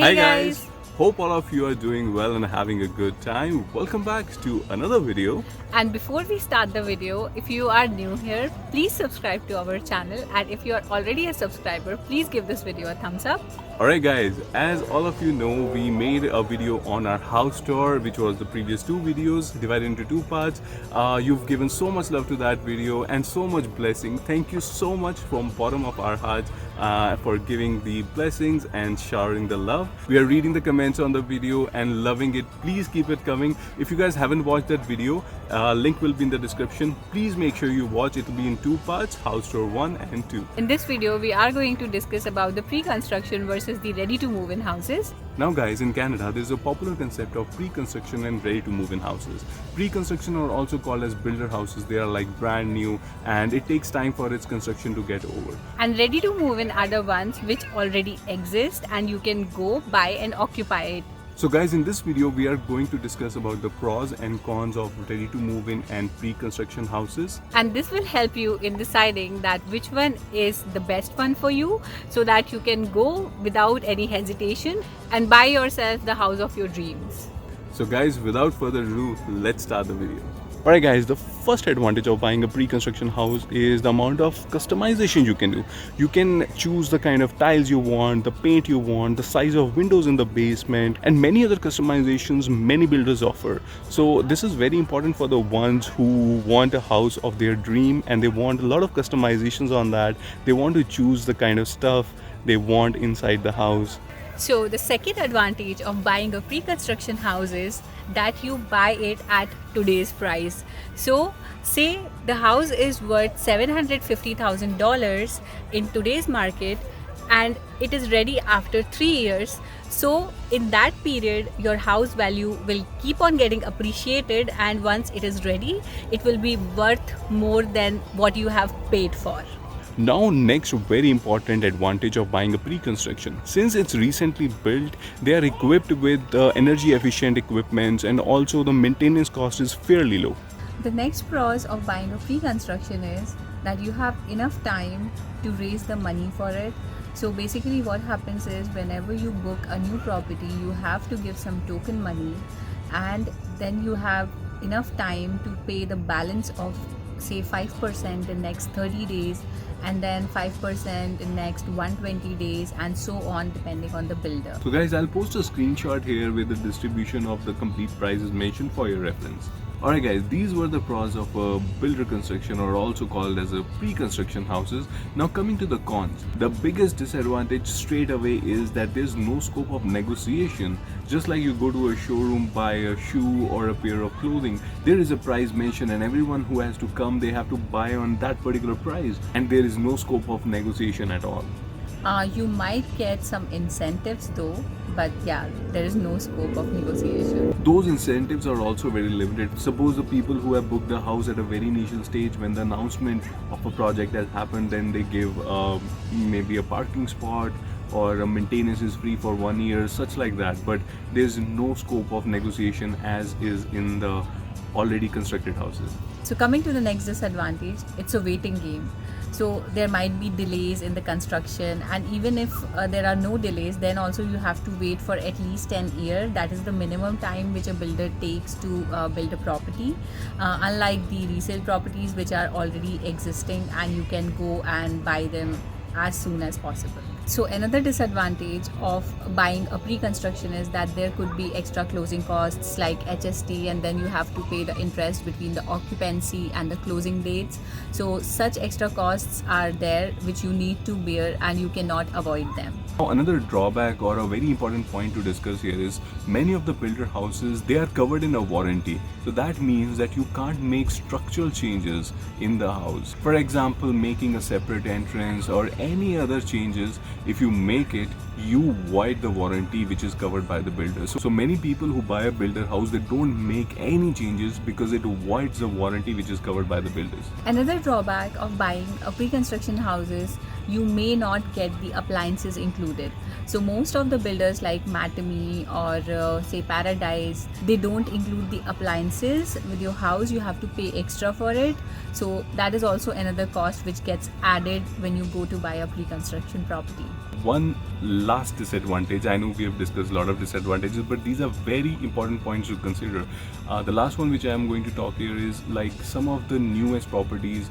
Hi guys! Hope all of you are doing well and having a good time. Welcome back to another video. And before we start the video, if you are new here, please subscribe to our channel, and if you are already a subscriber, please give this video a thumbs up. Alright guys, as all of you know, we made a video on our house tour, which was the previous two videos divided into two parts. You've given so much love to that video and so much blessing. Thank you so much from bottom of our hearts for giving the blessings and showering the love. We are reading the comments on the video and loving it. Please keep it coming. If you guys haven't watched that video, link will be in the description. Please make sure you watch. It will be in two parts, house tour 1 and 2. In this video, we are going to discuss about the pre-construction versus the ready-to-move-in houses. Now guys, in Canada, there is a popular concept of pre-construction and ready-to-move-in houses. Pre-construction are also called as builder houses. They are like brand new and it takes time for its construction to get over. And ready-to-move-in are the ones which already exist and you can go buy and occupy it. So guys, in this video, we are going to discuss about the pros and cons of ready-to-move-in and pre-construction houses. And this will help you in deciding that which one is the best one for you, so that you can go without any hesitation and buy yourself the house of your dreams. So guys, without further ado, let's start the video. Alright guys, the first advantage of buying a pre-construction house is the amount of customization you can do. You can choose the kind of tiles you want, the paint you want, the size of windows in the basement, and many other customizations many builders offer. So this is very important for the ones who want a house of their dream and they want a lot of customizations on that. They want to choose the kind of stuff they want inside the house. So the second advantage of buying a pre-construction house is that you buy it at today's price. So say the house is worth $750,000 in today's market and it is ready after 3 years. So in that period, your house value will keep on getting appreciated, and once it is ready, it will be worth more than what you have paid for. Now next very important advantage of buying a pre-construction. Since it's recently built, they are equipped with energy efficient equipment and also the maintenance cost is fairly low. The next pros of buying a pre-construction is that you have enough time to raise the money for it. So basically what happens is whenever you book a new property, you have to give some token money, and then you have enough time to pay the balance of say 5% in next 30 days, and then 5% in next 120 days, and so on depending on the builder. So guys, I'll post a screenshot here with the distribution of the complete prices mentioned for your reference. Alright guys, these were the pros of a builder construction, or also called as a pre-construction houses. Now coming to the cons. The biggest disadvantage straight away is that there's no scope of negotiation. Just like you go to a showroom, buy a shoe or a pair of clothing, there is a price mentioned and everyone who has to come, they have to buy on that particular price, and there is no scope of negotiation at all. You might get some incentives though, but yeah, there is no scope of negotiation. Those incentives are also very limited. Suppose the people who have booked the house at a very initial stage, when the announcement of a project has happened, then they give maybe a parking spot or a maintenance is free for 1 year, such like that. But there's no scope of negotiation as is in the already constructed houses. So coming to the next disadvantage, it's a waiting game. So there might be delays in the construction, and even if there are no delays, then also you have to wait for at least 10 years. That is the minimum time which a builder takes to build a property, unlike the resale properties which are already existing and you can go and buy them as soon as possible. So another disadvantage of buying a pre-construction is that there could be extra closing costs like HST, and then you have to pay the interest between the occupancy and the closing dates. So such extra costs are there which you need to bear and you cannot avoid them. Now, another drawback or a very important point to discuss here is many of the builder houses, they are covered in a warranty. So that means that you can't make structural changes in the house. For example, making a separate entrance or any other changes, if you make it, you void the warranty which is covered by the builder. So many people who buy a builder house, they don't make any changes because it voids the warranty which is covered by the builders. Another drawback of buying a pre-construction house is you may not get the appliances included. So most of the builders like Matami or say Paradise, they don't include the appliances with your house. You have to pay extra for it. So that is also another cost which gets added when you go to buy a pre-construction property. one last disadvantage. I know we have discussed a lot of disadvantages, but these are very important points to consider. The last one which I am going to talk here is like some of the newest properties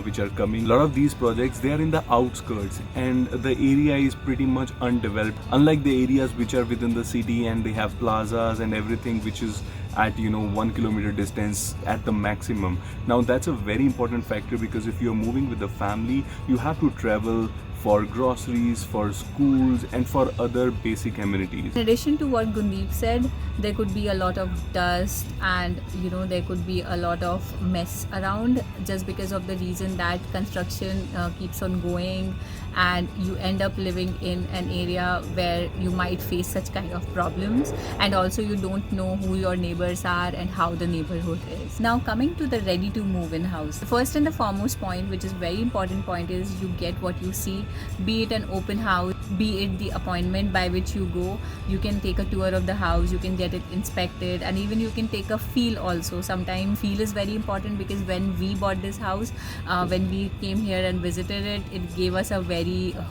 which are coming. A lot of these projects, they are in the outskirts and the area is pretty much undeveloped, unlike the areas which are within the city and they have plazas and everything which is at 1 kilometer distance at the maximum. Now that's a very important factor, because if you're moving with the family, you have to travel for groceries, for schools, and for other basic amenities. In addition to what Gundeep said, there could be a lot of dust and there could be a lot of mess around, just because of the reason that construction keeps on going and you end up living in an area where you might face such kind of problems, and also you don't know who your neighbors are and how the neighborhood is. Now coming to the ready to move in house, the first and the foremost point, which is very important point, is you get what you see. Be it an open house, be it the appointment by which you go, you can take a tour of the house, you can get it inspected, and even you can take a feel also. Sometimes feel is very important, because when we bought this house, when we came here and visited it, it gave us a very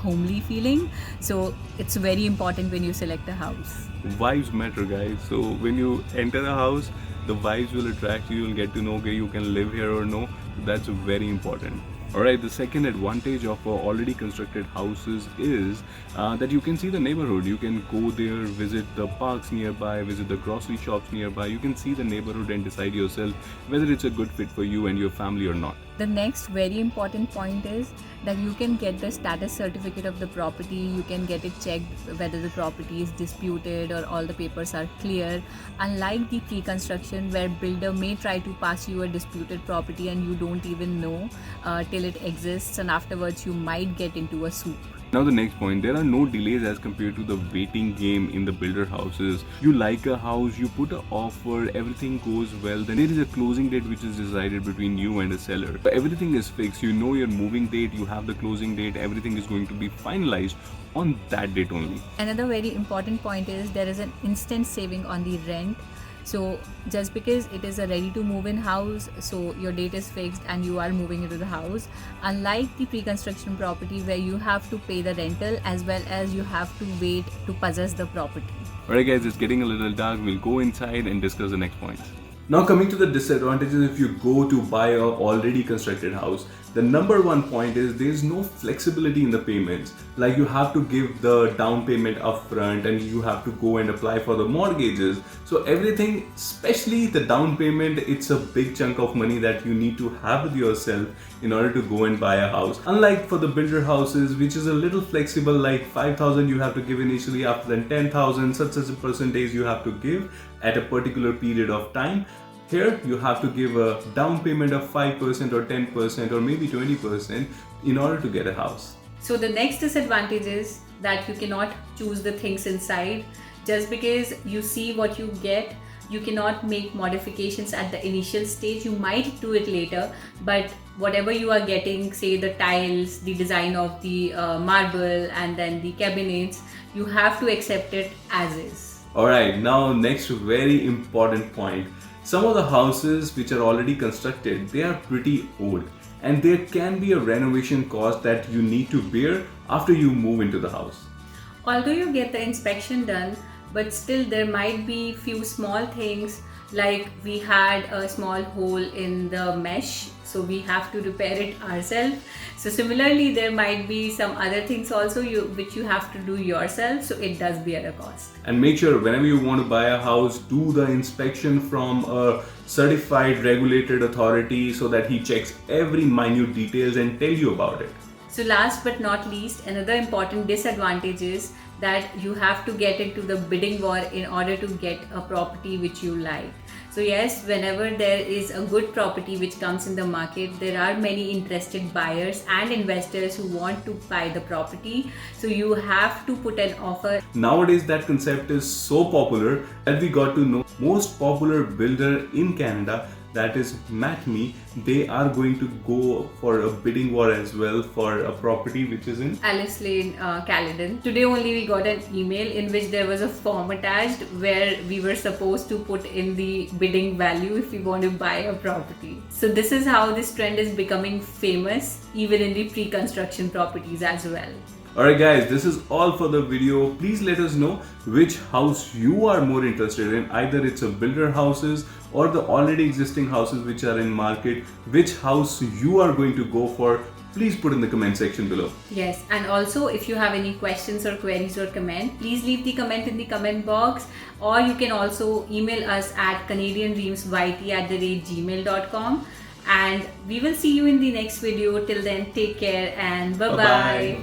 homely feeling. So it's very important when you select a house. Vibes matter, guys. So when you enter a house, the vibes will attract you. You'll get to know okay, you can live here or no. That's very important. Alright, the second advantage of already constructed houses is that you can see the neighborhood. You can go there, visit the parks nearby, visit the grocery shops nearby. You can see the neighborhood and decide yourself whether it's a good fit for you and your family or not. The next very important point is that you can get the status certificate of the property. You can get it checked whether the property is disputed or all the papers are clear. Unlike the pre-construction, where builder may try to pass you a disputed property and you don't even know till it exists, and afterwards you might get into a soup. Now the next point, there are no delays as compared to the waiting game in the builder houses. You like a house, you put an offer, everything goes well, then there is a closing date which is decided between you and the seller. But everything is fixed, you know your moving date, you have the closing date, everything is going to be finalized on that date only. Another very important point is there is an instant saving on the rent. So just because it is a ready to move in house, so your date is fixed and you are moving into the house, unlike the pre-construction property where you have to pay the rental as well as you have to wait to possess the property. Alright guys, it's getting a little dark. We'll go inside and discuss the next points. Now coming to the disadvantages if you go to buy a already constructed house. The number one point is there is no flexibility in the payments. Like you have to give the down payment upfront and you have to go and apply for the mortgages. So everything, especially the down payment, it's a big chunk of money that you need to have with yourself in order to go and buy a house. Unlike for the builder houses, which is a little flexible, like 5,000 you have to give initially, after then 10,000, such as a percentage you have to give at a particular period of time. Here you have to give a down payment of 5% or 10% or maybe 20% in order to get a house. So the next disadvantage is that you cannot choose the things inside. Just because you see what you get, you cannot make modifications at the initial stage. You might do it later, but whatever you are getting, say the tiles, the design of the marble and then the cabinets, you have to accept it as is. Alright, now next very important point. Some of the houses which are already constructed, they are pretty old and there can be a renovation cost that you need to bear after you move into the house. Although you get the inspection done, but still there might be few small things, like we had a small hole in the mesh, so we have to repair it ourselves. So similarly there might be some other things also which you have to do yourself, so it does bear a cost. And make sure whenever you want to buy a house, do the inspection from a certified regulated authority so that he checks every minute details and tell you about it. So last but not least, another important disadvantage is that you have to get into the bidding war in order to get a property which you like. So yes, whenever there is a good property which comes in the market, there are many interested buyers and investors who want to buy the property. So you have to put an offer. Nowadays that concept is so popular that we got to know most popular builder in Canada, that is Matme. They are going to go for a bidding war as well for a property which is in Alice Lane, Caledon. Today only we got an email in which there was a form attached where we were supposed to put in the bidding value if we want to buy a property. So this is how this trend is becoming famous even in the pre-construction properties as well. Alright guys, this is all for the video. Please let us know which house you are more interested in. Either it's a builder houses or the already existing houses which are in market. Which house you are going to go for? Please put in the comment section below. Yes, and also if you have any questions or queries or comment, please leave the comment in the comment box, or you can also email us at canadiandreamsyt@gmail.com, and we will see you in the next video. Till then, take care and bye bye.